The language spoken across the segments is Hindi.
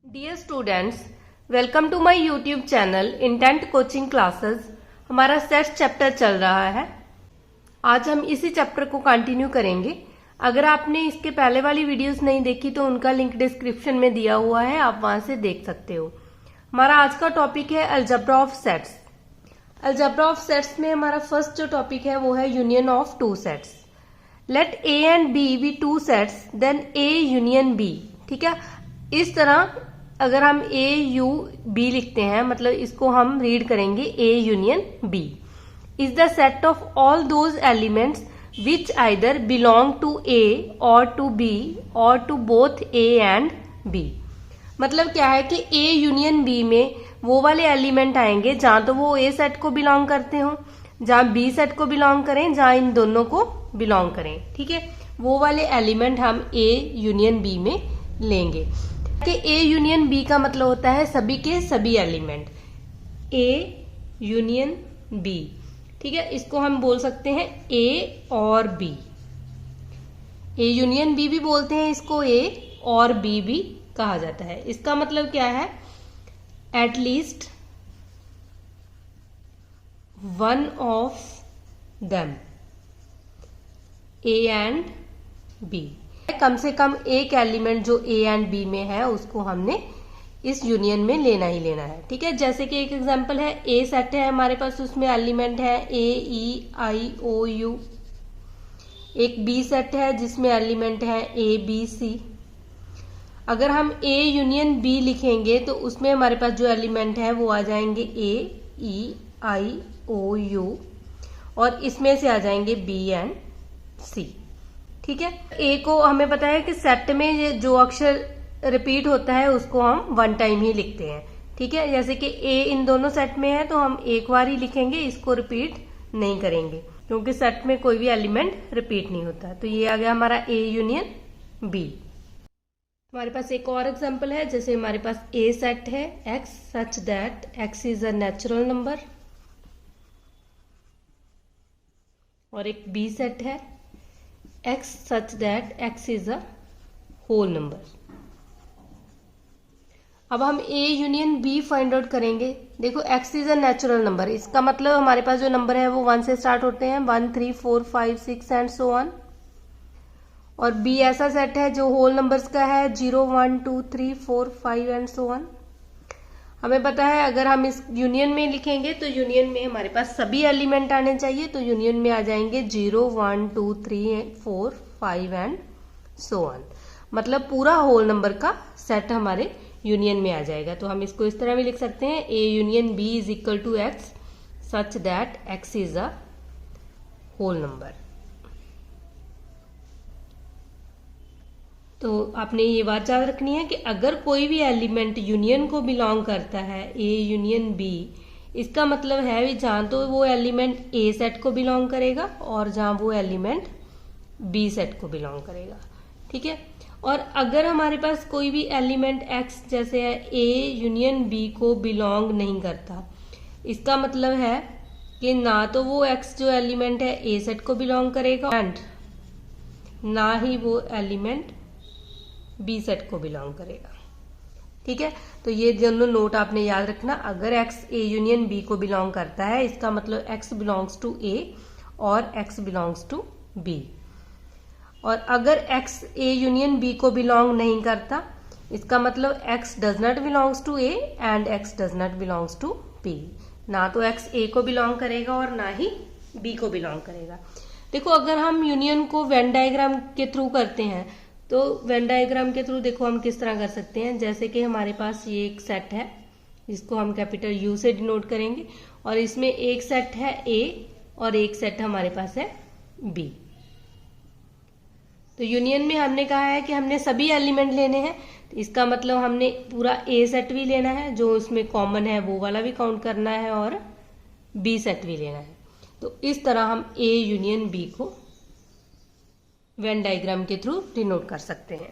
Dear students, welcome to my YouTube channel Intent coaching classes. हमारा सेट्स चैप्टर चल रहा है। आज हम इसी चैप्टर को कंटिन्यू करेंगे। अगर आपने इसके पहले वाली वीडियोस नहीं देखी तो उनका लिंक डिस्क्रिप्शन में दिया हुआ है, आप वहां से देख सकते हो। हमारा आज का टॉपिक है algebra of sets. Algebra of sets में हमारा फर्स्ट जो टॉपिक है वो है union of two sets. Let A and B be two sets then A union B. ठीक है, इस तरह अगर हम ए यू बी लिखते हैं, मतलब इसको हम रीड करेंगे A union B is the set of all those elements which either belong to A or to B or to both A and B. मतलब क्या है कि ए यूनियन बी में वो वाले एलिमेंट आएंगे जहां तो वो ए सेट को बिलोंग करते हो, जहां बी सेट को बिलोंग करें, जहां इन दोनों को बिलोंग करें। ठीक है, वो वाले एलिमेंट हम ए यूनियन बी में लेंगे। कि ए यूनियन बी का मतलब होता है सभी के सभी एलिमेंट, ए यूनियन बी। ठीक है, इसको हम बोल सकते हैं ए और बी। ए यूनियन बी भी बोलते हैं इसको, ए और बी भी कहा जाता है। इसका मतलब क्या है, at least one of them, A and B. कम से कम एक एलिमेंट जो ए एंड बी में है उसको हमने इस यूनियन में लेना ही लेना है। ठीक है, जैसे कि एक एग्जांपल है, ए सेट है हमारे पास, उसमें एलिमेंट है ए ई आई ओ यू। एक बी सेट है जिसमें एलिमेंट है ए बी सी। अगर हम ए यूनियन बी लिखेंगे तो उसमें हमारे पास जो एलिमेंट है वो आ जाएंगे ए ई आई ओ यू और इसमें से आ जाएंगे बी एंड सी। ठीक है, ए को हमें पता है कि सेट में ये जो अक्षर रिपीट होता है उसको हम वन टाइम ही लिखते हैं। ठीक है, जैसे कि ए इन दोनों सेट में है तो हम एक बार ही लिखेंगे, इसको रिपीट नहीं करेंगे क्योंकि सेट में कोई भी एलिमेंट रिपीट नहीं होता। तो ये आ गया हमारा ए यूनियन बी। हमारे पास एक और एग्जांपल है, जैसे हमारे पास ए सेट है x such that X is a natural number, और एक बी सेट है x such that x is a whole number। अब हम a union b find out करेंगे। देखो x is a natural number, इसका मतलब हमारे पास जो नंबर है वो 1 से स्टार्ट होते हैं, 1 3 4 5 6 एंड सो ऑन। और b ऐसा सेट है जो होल नंबर्स का है, 0 1 2 3 4 5 एंड सो ऑन। हमें पता है अगर हम इस यूनियन में लिखेंगे तो यूनियन में हमारे पास सभी एलिमेंट आने चाहिए, तो यूनियन में आ जाएंगे 0 1 2 3 4 5 एंड सो ऑन। मतलब पूरा होल नंबर का सेट हमारे यूनियन में आ जाएगा। तो हम इसको इस तरह भी लिख सकते हैं, A union B is equal to X such that X is a whole number. तो आपने ये बात याद रखनी है कि अगर कोई भी एलिमेंट यूनियन को बिलोंग करता है, ए यूनियन बी, इसका मतलब है भी जहां तो वो एलिमेंट ए सेट को बिलोंग करेगा और जहां वो एलिमेंट बी सेट को बिलोंग करेगा। ठीक है, और अगर हमारे पास कोई भी एलिमेंट एक्स जैसे है ए यूनियन बी को बिलोंग नहीं करता, इसका मतलब है कि ना तो वो एक्स जो एलिमेंट है ए सेट को बिलोंग करेगा एंड ना ही वो एलिमेंट बी सेट को बिलोंग करेगा। ठीक है, तो ये दोनों नोट आपने याद रखना। अगर x ए यूनियन बी को बिलोंग करता है, इसका मतलब x बिलोंग्स टू ए और x बिलोंग्स टू बी। और अगर x ए यूनियन बी को बिलोंग नहीं करता, इसका मतलब x does not belongs to A and x does not belongs to B. ना तो x ए को बिलोंग करेगा और ना ही बी को बिलोंग करेगा। देखो, अगर हम यूनियन को वेन डायग्राम के थ्रू करते हैं तो वेन डायग्राम के थ्रू देखो हम किस तरह कर सकते हैं। जैसे कि हमारे पास ये एक सेट है, इसको हम कैपिटल यू से डिनोट करेंगे, और इसमें एक सेट है ए और एक सेट हमारे पास है बी। तो यूनियन में हमने कहा है कि हमने सभी एलिमेंट लेने हैं, तो इसका मतलब हमने पूरा ए सेट भी लेना है, जो उसमें कॉमन है वो वाला भी काउंट करना है, और बी सेट भी लेना है। तो इस तरह हम ए यूनियन बी को वेन डायग्राम के थ्रू डिनोट कर सकते हैं।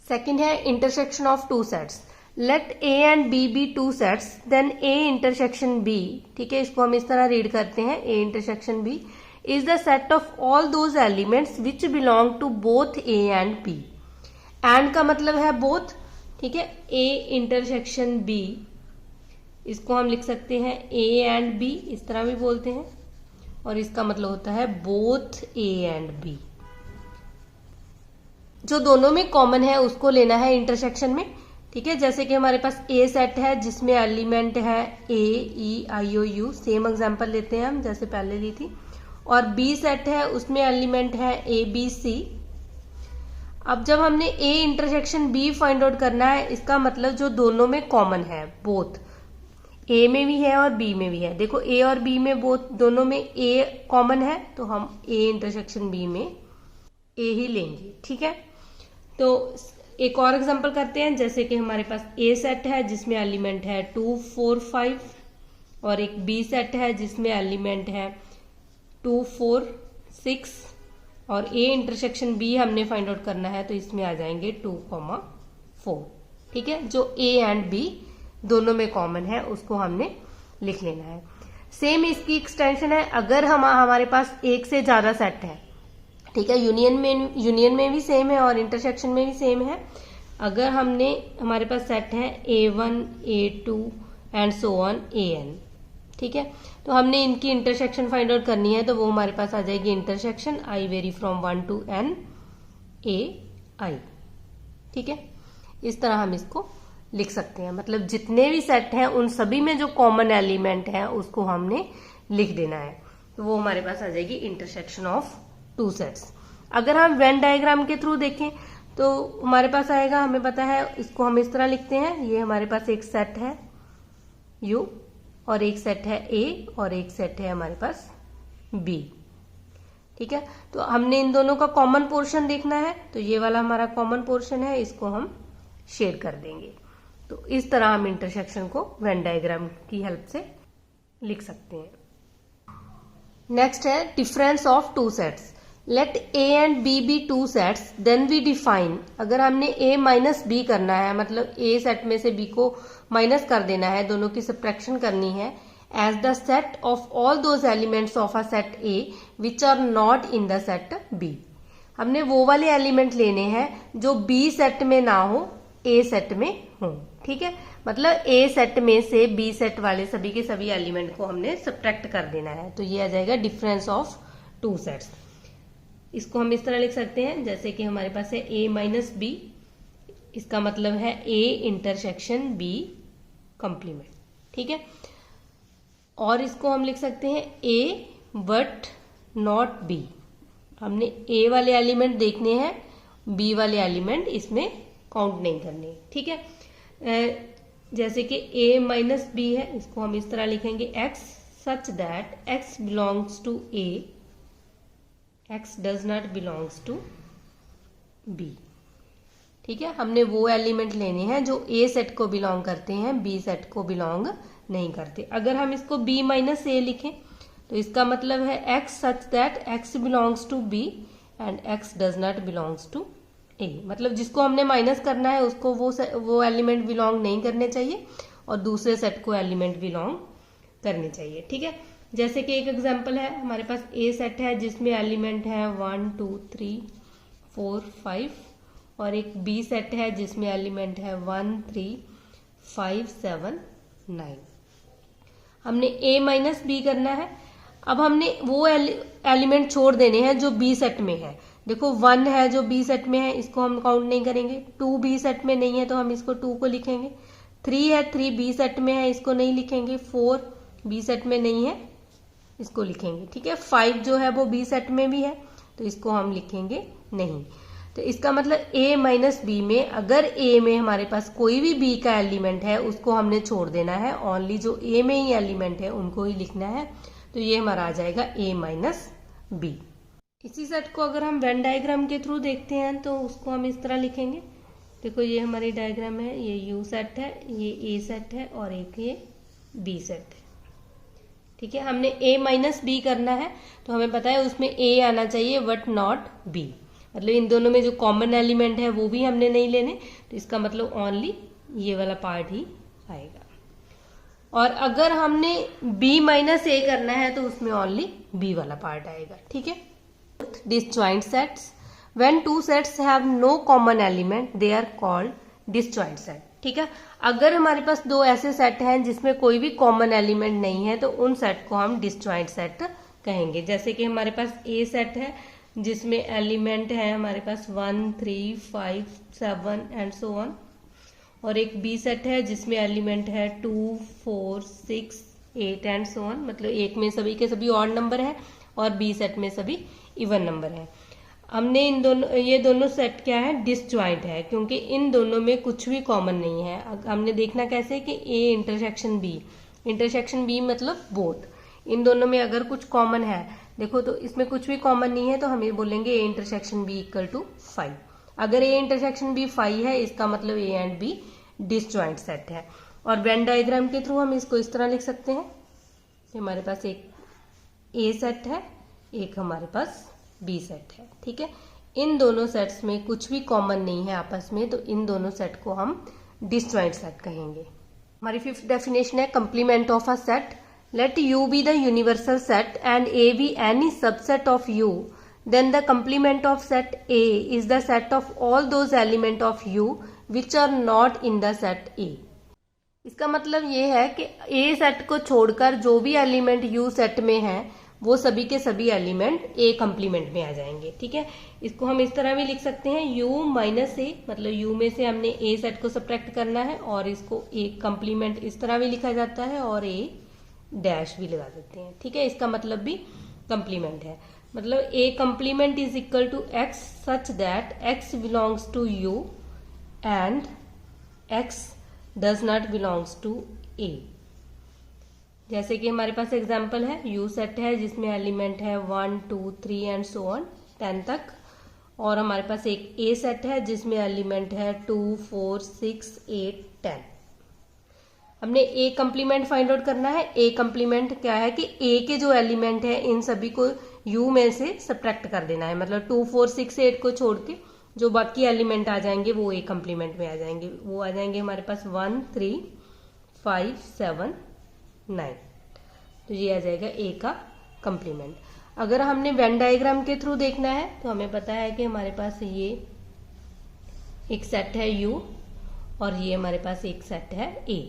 सेकंड है intersection of two sets. Let A and B be two sets then A intersection B. ठीक है, इसको हम इस तरह रीड करते हैं, A intersection B is the set of all those elements which belong to both A and B. And का मतलब है बोथ। ठीक है। A इंटरसेक्शन B, इसको हम लिख सकते हैं A एंड B, इस तरह भी बोलते हैं, और इसका मतलब होता है बोथ A एंड B। जो दोनों में कॉमन है उसको लेना है इंटरसेक्शन में, ठीक है। जैसे कि हमारे पास A सेट है जिसमें एलिमेंट है A, E, I, O, U, same example लेते हैं हम जैसे पहले ली थी, और B सेट है उसमें एलिमेंट है A, B, C। अब जब हमने A intersection B find out करना है, इसका मतलब जो दोनों में कॉमन है, बोथ A में भी है और B में भी है। देखो A और B में बोथ दोनों में A कॉमन है, तो हम A इंटरसेक्शन B में A ही लेंगे, ठीक है। तो एक और एग्जांपल करते हैं, जैसे कि हमारे पास A सेट है जिसमें एलिमेंट है 2, 4, 5, और एक B सेट है जिसमें एलिमेंट है 2, 4, 6, और A इंटरसेक्शन B हमने फाइंड आउट करना है, तो इसमें आ जाएंगे 2, 4, ठीक है। जो A एंड B दोनों में कॉमन है उसको हमने लिख लेना है। सेम इसकी एक्सटेंशन है, अगर हमारे पास एक से ज्यादा सेट है, ठीक है, यूनियन में भी सेम है और इंटरसेक्शन में भी सेम है। अगर हमारे पास सेट है A1, A2 and so on AN, ठीक है, तो हमने इनकी इंटरसेक्शन फाइंड आउट करनी है, तो वो हमारे पास आ जाएगी intersection I very from 1 to N AI, ठीक है। इस तरह हम इसको लिख सकते हैं, मतलब जितने भी सेट हैं उन सभी में जो कॉमन एलिमेंट है उसको हमने लिख देना है, तो वो हमारे पास आ जाएगी इंटरसेक्शन ऑफ टू सेट्स। अगर हम वेन डायग्राम के थ्रू देखें तो हमारे पास आएगा, हमें पता है, इसको हम इस तरह लिखते हैं, ये हमारे पास एक सेट है U और एक सेट है A और एक सेट है हमारे पास B, ठीक है। तो हमने इन दोनों का कॉमन पोर्शन देखना है, तो ये वाला हमारा कॉमन पोर्शन है, इसको हम शेयर कर देंगे। तो इस तरह हम इंटरसेक्शन को वेन डायग्राम की हेल्प से लिख सकते हैं। नेक्स्ट है difference of two sets. Let A and B be two sets, then we define. अगर हमने A माइनस B करना है, मतलब A सेट में से B को माइनस कर देना है, दोनों की सब्ट्रैक्शन करनी है, as the set of all those elements of a set A which are not in the set B। हमने वो वाले एलिमेंट लेने हैं जो B सेट में ना हो, A सेट में हो, ठीक है। मतलब A सेट में से B सेट वाले सभी के सभी एलिमेंट को हमने सब्ट्रैक्ट कर देना है, तो ये आ जाएगा डिफरेंस ऑफ टू सेट्स। इसको हम इस तरह लिख सकते हैं, जैसे कि हमारे पास है A माइनस B, इसका मतलब है A इंटरसेक्शन B कॉम्प्लीमेंट, ठीक है। और इसको हम लिख सकते हैं A बट नॉट B। हमने A वाले एलिमेंट देखने हैं, B वाले एलिमेंट इसमें काउंट नहीं करने, ठीक है। जैसे कि A माइनस B है, इसको हम इस तरह लिखेंगे X such that X belongs to A, X does not belongs to B, ठीक है। हमने वो एलिमेंट लेने हैं जो A सेट को बिलोंग करते हैं, B सेट को बिलोंग नहीं करते। अगर हम इसको B माइनस A लिखें तो इसका मतलब है X such that X belongs to B and X does not belongs to A। मतलब जिसको हमने माइनस करना है उसको वो एलिमेंट बिलोंग नहीं करने चाहिए और दूसरे सेट को एलिमेंट बिलोंग करने चाहिए, ठीक है। जैसे कि एक एग्जांपल है, हमारे पास A सेट है जिसमें एलिमेंट है 1, 2, 3, 4, 5, और एक B सेट है जिसमें एलिमेंट है 1, 3, 5, 7, 9। हमने A माइनस B करना है। अब हमने वो एलिमेंट छोड़ देने हैं जो B सेट में है। देखो 1 है जो B सेट में है, इसको हम काउंट नहीं करेंगे। 2 B सेट में नहीं है तो हम इसको 2 को लिखेंगे। 3 है, 3 B सेट में है, इसको नहीं लिखेंगे। 4 B सेट में नहीं है, इसको लिखेंगे, ठीक है। 5 जो है वो B सेट में भी है तो इसको हम लिखेंगे नहीं। तो इसका मतलब A माइनस B में, अगर A में हमारे पास कोई भी B का एलिमेंट है उसको हमने छोड़ देना है, ओनली जो A में ही एलिमेंट है उनको ही लिखना है। तो ये हमारा आ जाएगा A माइनस B। इसी सेट को अगर हम वेन डायग्राम के थ्रू देखते हैं तो उसको हम इस तरह लिखेंगे। देखो ये हमारी डायग्राम है, ये U सेट है, ये A सेट है और एक ये B सेट है, ठीक है। हमने A माइनस B करना है तो हमें पता है उसमें A आना चाहिए बट नॉट B। मतलब इन दोनों में जो कॉमन एलिमेंट है वो भी हमने नहीं लेने, तो इसका मतलब ओनली ये वाला पार्ट ही आएगा। और अगर हमने B माइनस A करना है तो उसमें ओनली B वाला पार्ट आएगा, ठीक है। disjoint sets, when two sets have no common element they are called disjoint set. ठीक है, अगर हमारे पास दो ऐसे सेट हैं जिसमें कोई भी कॉमन एलिमेंट नहीं है तो उन सेट को हम डिसजॉइंट सेट कहेंगे। जैसे कि हमारे पास ए सेट है जिसमें एलिमेंट है हमारे पास 1, 3, 5, 7 एंड सो ऑन, और एक बी सेट है जिसमें एलिमेंट है 2, 4, 6, 8 एंड सो ऑन, मतलब एक में सभी के सभी ऑड नंबर है और बी सेट में सभी इवन नंबर है। हमने ये दोनों सेट क्या है, डिसजॉइंट है, क्योंकि इन दोनों में कुछ भी कॉमन नहीं है। हमने देखना कैसे कि ए इंटरसेक्शन बी मतलब बोथ, इन दोनों में अगर कुछ कॉमन है, देखो तो इसमें कुछ भी कॉमन नहीं है तो हम ये बोलेंगे A intersection B equal to 5। अगर ए इंटरसेक्शन बी 5 है इसका मतलब A and B disjoint set है। और वेन डायग्राम के थ्रू हम इसको इस तरह लिख सकते हैं, हमारे पास एक ए सेट है, एक हमारे पास बी सेट है। ठीक है, इन दोनों सेट्स में कुछ भी कॉमन नहीं है आपस में, तो इन दोनों सेट को हम डिसजॉइंट सेट कहेंगे। हमारी फिफ्थ डेफिनेशन है complement of a set. Let U be the universal set and A be any subset of U, then the complement of set A is the set of all those element of U which are not in the set A. इसका मतलब ये है कि ए सेट को छोड़कर जो भी एलिमेंट यू सेट में है वो सभी के सभी एलिमेंट ए कंप्लीमेंट में आ जाएंगे। ठीक है, इसको हम इस तरह भी लिख सकते हैं u माइनस ए, मतलब u में से हमने ए सेट को सब्ट्रैक्ट करना है और इसको ए कंप्लीमेंट इस तरह भी लिखा जाता है और ए डैश भी लगा देते हैं। ठीक है, इसका मतलब भी कंप्लीमेंट है, मतलब A complement is equal to X such that X belongs to U and X does not belongs to A. जैसे कि हमारे पास एग्जाम्पल है, यू सेट है जिसमें एलिमेंट है 1, 2, 3 एंड सो ऑन 10 तक, और हमारे पास एक ए सेट है जिसमें एलिमेंट है 2, 4, 6, 8, 10। हमने ए कंप्लीमेंट फाइंड आउट करना है। ए कंप्लीमेंट क्या है कि ए के जो एलिमेंट है इन सभी को यू में से सब्ट्रैक्ट कर देना है, मतलब 2, 4, 6, 8 को छोड़ के जो बाकी एलिमेंट आ जाएंगे वो ए कंप्लीमेंट में आ जाएंगे। वो आ जाएंगे हमारे पास 1, 3, 5, 7, 9, तो ये आ जाएगा ए का कंप्लीमेंट। अगर हमने वेन डायग्राम के थ्रू देखना है तो हमें पता है कि हमारे पास ये एक सेट है यू और ये हमारे पास एक सेट है ए।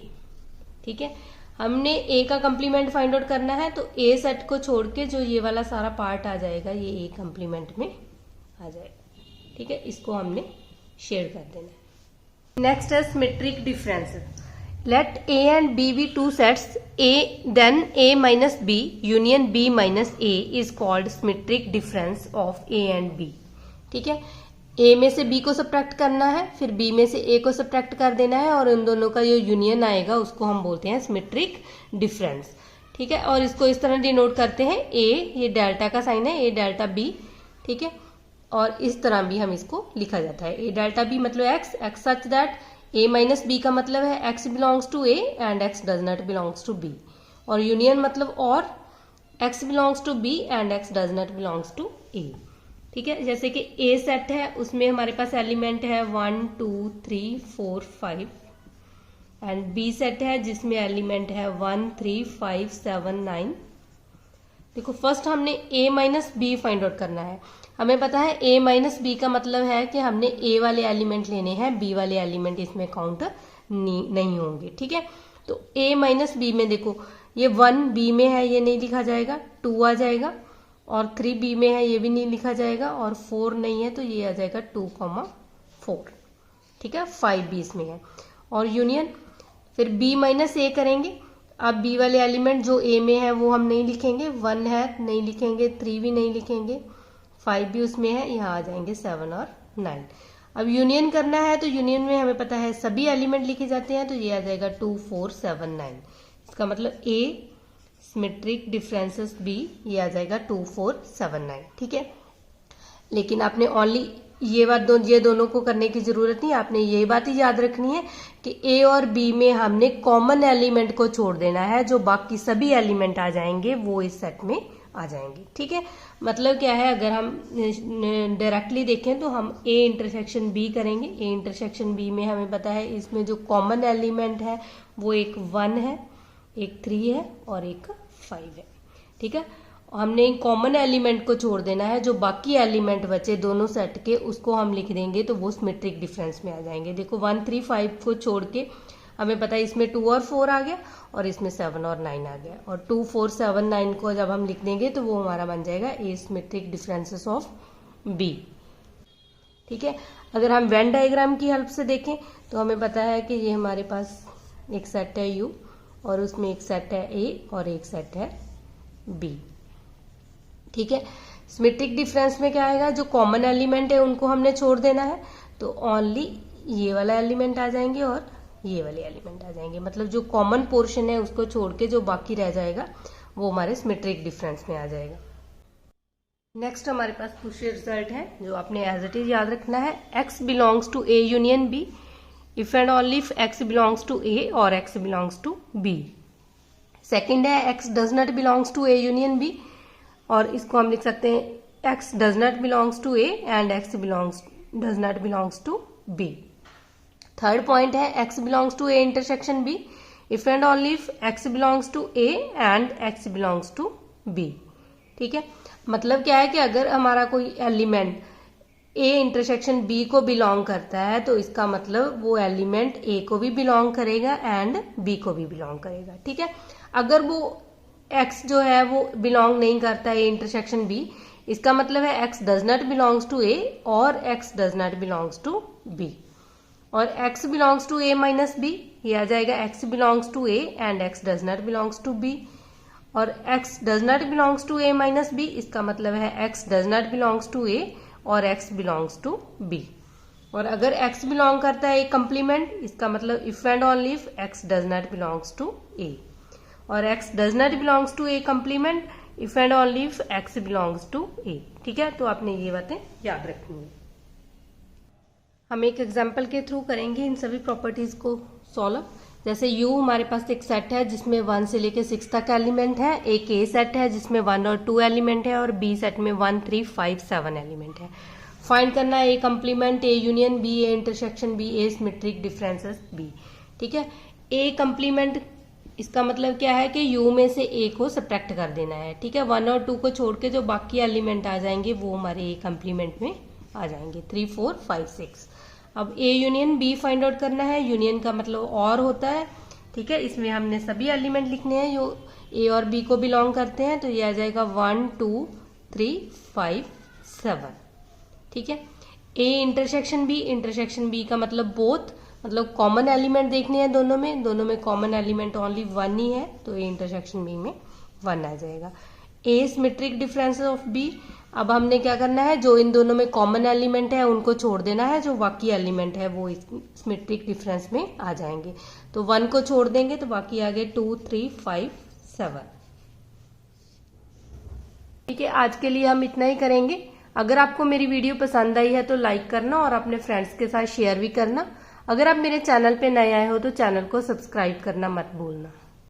ठीक है, हमने ए का कंप्लीमेंट फाइंड आउट करना है तो ए सेट को छोड़ के जो ये वाला सारा पार्ट आ जाएगा ये ए कंप्लीमेंट में आ जाएगा। ठीक है, इसको हमने शेड कर देना है। नेक्स्ट है symmetric difference. Let A and B be two sets, then A minus B union B minus A is called symmetric difference of A and B. ठीक है, A में से B को सब्ट्रैक्ट करना है, फिर B में से A को सब्ट्रैक्ट कर देना है और इन दोनों का जो यूनियन आएगा उसको हम बोलते हैं सिमेट्रिक डिफरेंस। ठीक है, और इसको इस तरह डिनोट करते हैं, A ये डेल्टा का साइन है, A डेल्टा B। ठीक है, और इस तरह भी हम इसको लिखा जाता है, A डेल्टा B मतलब x such that a minus B का मतलब है x belongs to a and x does not belongs to b, और यूनियन मतलब और x belongs to b and x does not belongs to a। ठीक है, जैसे कि a सेट है उसमें हमारे पास एलिमेंट है 1, 2, 3, 4, 5 एंड b सेट है जिसमें एलिमेंट है 1, 3, 5, 7, 9। देखो फर्स्ट हमने a minus B find out करना है। हमें पता है a माइनस बी का मतलब है कि हमने a वाले एलिमेंट लेने हैं, b वाले एलिमेंट इसमें काउंट नहीं होंगे। ठीक है, तो a माइनस बी में देखो ये 1 b में है, ये नहीं लिखा जाएगा, 2 आ जाएगा, और 3 b में है, ये भी नहीं लिखा जाएगा, और 4 नहीं है तो ये आ जाएगा 2, 4। ठीक है, 5 b इसमें है, और यूनियन फिर b माइनस a करेंगे। अब b वाले एलिमेंट जो a में है वो हम नहीं लिखेंगे, 1 है नहीं लिखेंगे, 3 भी नहीं लिखेंगे, 5 भी उसमें है, यहाँ आ जाएंगे 7 और 9। अब यूनियन करना है तो यूनियन में हमें पता है सभी एलिमेंट लिखे जाते हैं, तो ये आ जाएगा 2, 4, 7, 9। इसका मतलब A सिमेट्रिक डिफरेंसेस B ये आ जाएगा 2, 4, 7, 9। ठीक है, लेकिन आपने ओनली ये दोनों को करने की जरूरत नहीं, आपने ये बात ही याद रखनी है कि A और B में हमने कॉमन एलिमेंट को छोड़ देना है, जो बाकी सभी एलिमेंट आ जाएंगे वो इस सेट में आ जाएंगे। ठीक है, मतलब क्या है, अगर हम डायरेक्टली देखें तो हम A इंटरसेक्शन B करेंगे। A इंटरसेक्शन B में हमें पता है इसमें जो कॉमन एलिमेंट है वो एक 1 है, एक 3 है और एक 5 है। ठीक है, हमने कॉमन एलिमेंट को छोड़ देना है, जो बाकी एलिमेंट बचे दोनों सेट के उसको हम लिख देंगे तो वो सिमेट्रिक डिफरेंस में आ जाएंगे। देखो 1 3 5 को छोड़ के हमें पता है इसमें 2 और 4 आ गया और इसमें 7 और 9 आ गया, और 2 4 7 9 को जब हम लिख देंगे तो वो हमारा बन जाएगा ए सिमेट्रिक डिफरेंसेस ऑफ बी। ठीक है, अगर हम वेन डायग्राम की हेल्प से देखें तो हमें पता है कि ये हमारे पास एक सेट है यू और उसमें एक सेट है ए और एक सेट है बी। ठीक है, सिमेट्रिक डिफरेंस में क्या आएगा, जो कॉमन एलिमेंट है उनको हमने छोड़ देना है, तो ओनली ये वाला एलिमेंट आ जाएंगे और ये वाले एलिमेंट आ जाएंगे। मतलब जो कॉमन पोर्शन है उसको छोड़ के जो बाकी रह जाएगा वो हमारे सिमेट्रिक डिफरेंस में आ जाएगा। नेक्स्ट हमारे पास कुछ रिजल्ट है जो आपने एज इट इज याद रखना है। x belongs to a union b if and only if x belongs to a और x belongs to b। Second है x does not belongs to a union b, और इसको हम लिख सकते हैं x does not belongs to a and x does not belongs to b। Third point है x belongs to a intersection b if and only if x belongs to a and x belongs to b। ठीक है, मतलब क्या है कि अगर हमारा कोई एलिमेंट a इंटरसेक्शन b को बिलोंग करता है तो इसका मतलब वो एलिमेंट a को भी बिलोंग करेगा एंड b को भी बिलोंग करेगा। ठीक है, अगर वो x जो है वो बिलोंग नहीं करता है a इंटरसेक्शन b, इसका मतलब है x does not belongs to a और x does not belongs to b। और x belongs to a minus b, ये आ जाएगा x belongs to a and x does not belongs to b। और x does not belongs to a minus b, इसका मतलब है x does not belongs to a और x बिलोंग्स टू b। और अगर x बिलोंग करता है a कंप्लीमेंट, इसका मतलब if and only if x does not belongs to a। और x does not belongs to a complement if and only if x belongs to a। ठीक है, तो आपने ये बातें याद रखनी है। हम एक एग्जाम्पल के थ्रू करेंगे इन सभी प्रॉपर्टीज को सॉल्व। जैसे U हमारे पास एक सेट है जिसमें 1 से लेकर 6 तक एलिमेंट है, एक A सेट है जिसमें 1 और 2 एलिमेंट है, और B सेट में 1 3 5 7 एलिमेंट है। फाइंड करना है A complement A union B, A intersection B, A symmetric differences B। ठीक है, A कंप्लीमेंट इसका मतलब क्या है कि U में से A को सब्ट्रैक्ट कर देना है। ठीक है, 1 और 2 को छोड़ के जो बाकी एलिमेंट आ जाएंगे वो हमारे A कंप्लीमेंट में आ जाएंगे, 3 4 5 6। अब A union B find out करना है। यूनियन का मतलब और होता है। ठीक है, इसमें हमने सभी एलिमेंट लिखने हैं जो A और B को बिलोंग करते हैं, तो ये आ जाएगा 1 2 3 5 7। ठीक है, A इंटरसेक्शन B का मतलब बोथ, मतलब कॉमन एलिमेंट देखने हैं दोनों में कॉमन एलिमेंट ओनली 1 ही है, तो A इंटरसेक्शन B में 1 आ जाएगा। A symmetric differences of B, अब हमने क्या करना है, जो इन दोनों में कॉमन एलिमेंट है उनको छोड़ देना है, जो बाकी एलिमेंट है वो सिमेट्रिक डिफरेंस में आ जाएंगे। तो 1 को छोड़ देंगे तो बाकी आ गए 2 3 5 7। ठीक है, आज के लिए हम इतना ही करेंगे। अगर आपको मेरी वीडियो पसंद आई है तो लाइक करना और अपने फ्रेंड्स के साथ शेयर भी करना। अगर आप मेरे चैनल पे नए आए हो तो चैनल को सब्सक्राइब करना मत भूलना।